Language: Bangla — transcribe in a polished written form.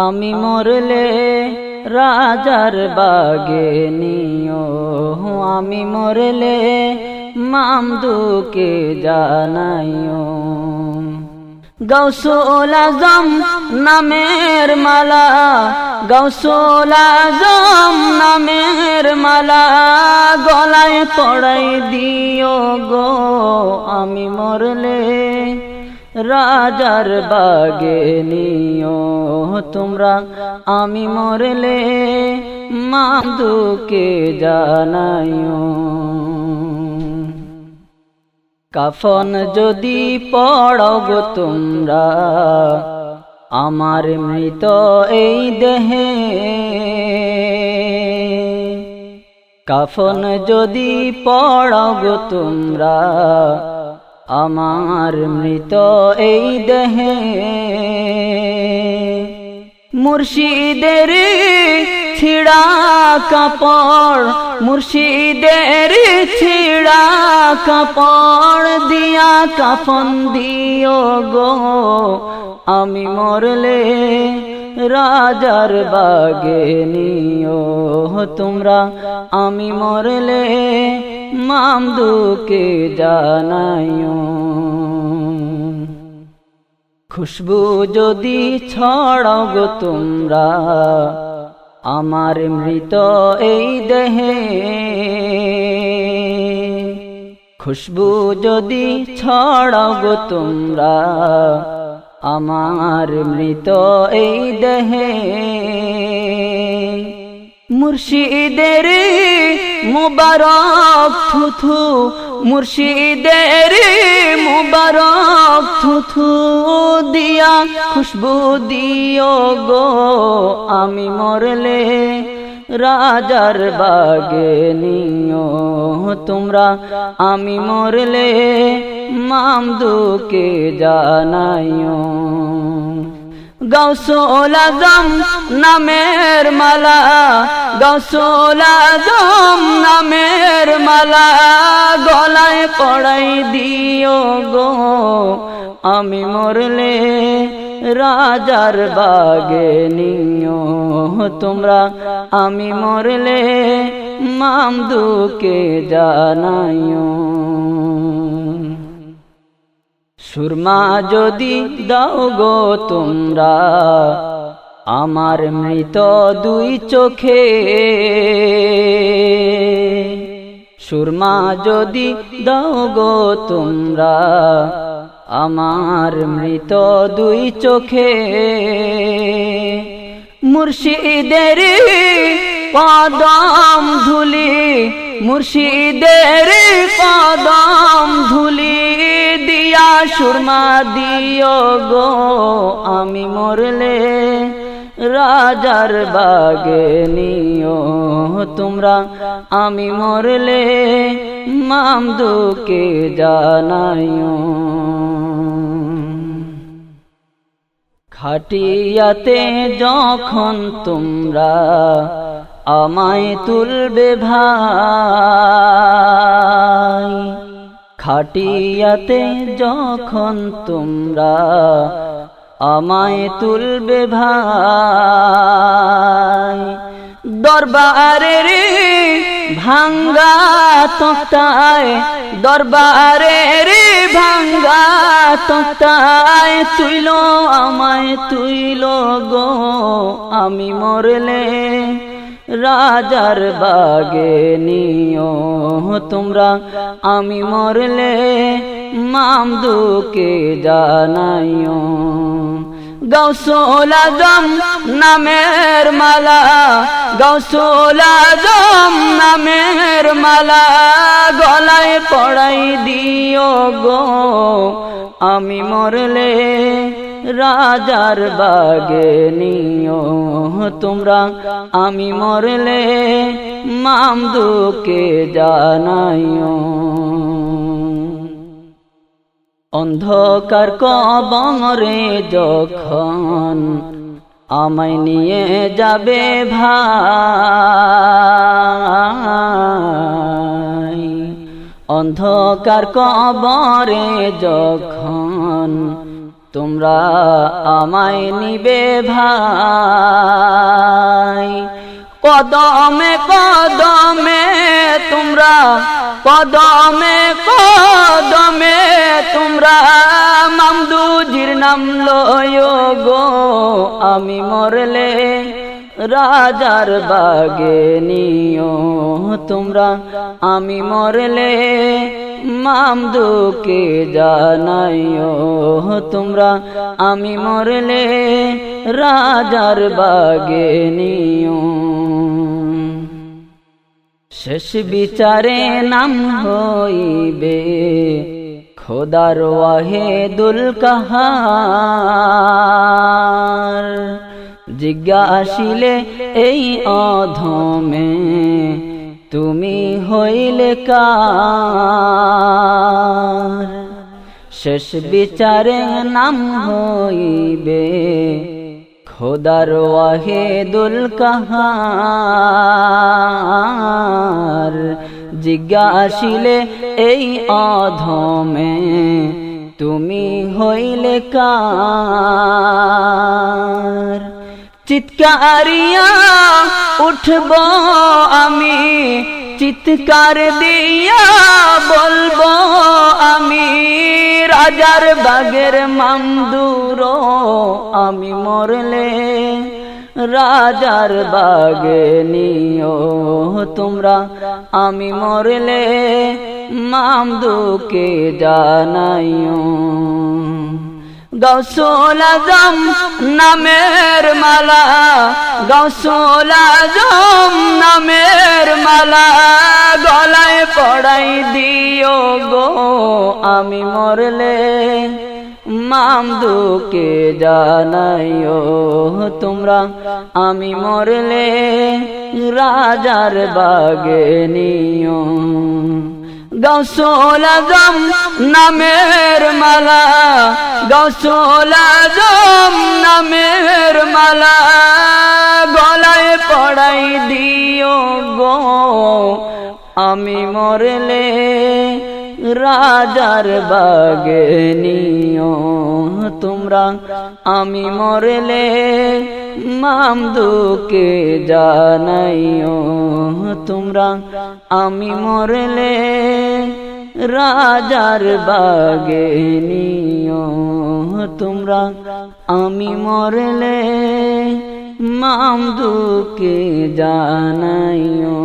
আমি মরলে রাজার বাগে নিও, আমি মরলে মামদুকে জানাইও। গাউসুল আজম নামের মালা, গাউসুল আজম নামের মালা গলায় পড়াই দিও গো। আমি মরলে রাজার বাগে নিও তোমরা, আমি মরলে মামদুকে জানাইও। কাফন যদি পড়ো গো তোমরা আমার মৃত এই দেহে, কাফন যদি পড়ো গো তোমরা আমার মৃত এই দেহে, মুর্শিদের ছিড়া কাপড়, মুর্শিদের ছিড়া কাপড় দিয়া কাফন দিও গো। আমি মরলে রাজার বাগে নিও তোমরা, আমি মরলে মামদুকে জানাইও। খুশবু যদি ছড়াও গো তোমরা আমার মৃত এই দেহে, খুশবু যদি ছড়াও গো তোমরা আমার মৃত এই দেহে, মুর্শিদের মুবারক থুথু, মুর্শিদের মুবারক থুথু দিয়া খুশবু দিও গো। আমি মরলে রাজার বাগে নিও তোমরা, আমি মরলে মামদুকে জানাইও। গাউসুল আজম নামের মালা, গাউসুল আজম নামের মালা গলায় পড়াই দিও গো। আমি মরলে রাজার বাগে নিও তোমরা, আমি মরলে মামদুকে জানাইও। সুরমা যদি দাও গো তোমরা আমার মৃত দুই চোখে, সুরমা যদি দাও গো তোমরা আমার মৃত দুই চোখে, মুর্শিদের কদম ধুলি, মুর্শিদের কদম ধুলি দিয়া সুরমা দিও গো। আমি মরলে রাজার বাগে নিও তোমরা, আমি মরলে মামদুকে জানাইও। খাটিয়াতে যখন তোমরা আমায় তুলবে ভাই, খাটিয়াতে যখন তোমরা আমায় তুলবে ভাই, দরবারের ভাঙ্গা তক্তায়, দরবারের ভাঙ্গা তক্তায় তুইল আমায় তুইল গো। আমি মরলে রাজার বাগে নিও তোমরা, আমি মরলে মামদুকে জানাইও। গাউসুল আজম নামের মালা, গাউসুল আজম নামের মালা গলায় পড়াই দিও গো। আমি মরলে রাজার বাগে নিও তোমরা, আমি মরলে মামদুকে জানাইও। অন্ধকার কবরে যখন আমায় নিয়ে যাবে ভাই, অন্ধকার কবরে যখন তোমরা আমায় নিবে ভাই, কদমে কদমে তোমরা, কদমে কদমে তোমরা মামদুজির নাম লয় গো। আমি মরলে রাজার বাগে নিও তোমরা, আমি মরলে মামদুকে জানাইও তোমরা, আমি মরলে রাজার বাগে নিও। শেষ বিচারে নাম হইবে খোদার ওয়াহিদুল কাহার। জিজ্ঞাসিলে এই অধমে তুমি হইলে কার। শেষ বিচারে নাম হইবে খোদার ওয়াহিদুল কাহার। জিজ্ঞাসিলে এই অধমে তুমি হইলে কার। চিৎকারিয়া উঠব আমি, চিৎকার দিয়া বলবো আমি, রাজার বাগের মামদুর আমি মরলে রাজার বাগে নিও তোমরা, আমি মরলে মামদুকে জানাইও। গৌসুল আজম নামের মালা, গৌসুল আজম নামের মালা গলায় পড়াই দিও গো। আমি মরলে মামদুকে জানাইও তোমরা, আমি মরলে রাজার বাগে নিও। গৌসুল আজম নামের মালা, গৌসুল আজম নামের মালা গলায় পড়াই দিও গো। আমি মরলে রাজার বাগে নিও তোমরা, আমি মরলে মামদুকে জানাইও তোমরা, আমি মরলে রাজার বাগে নিও তোমরা, আমি মরলে মামদুকে জানাইও।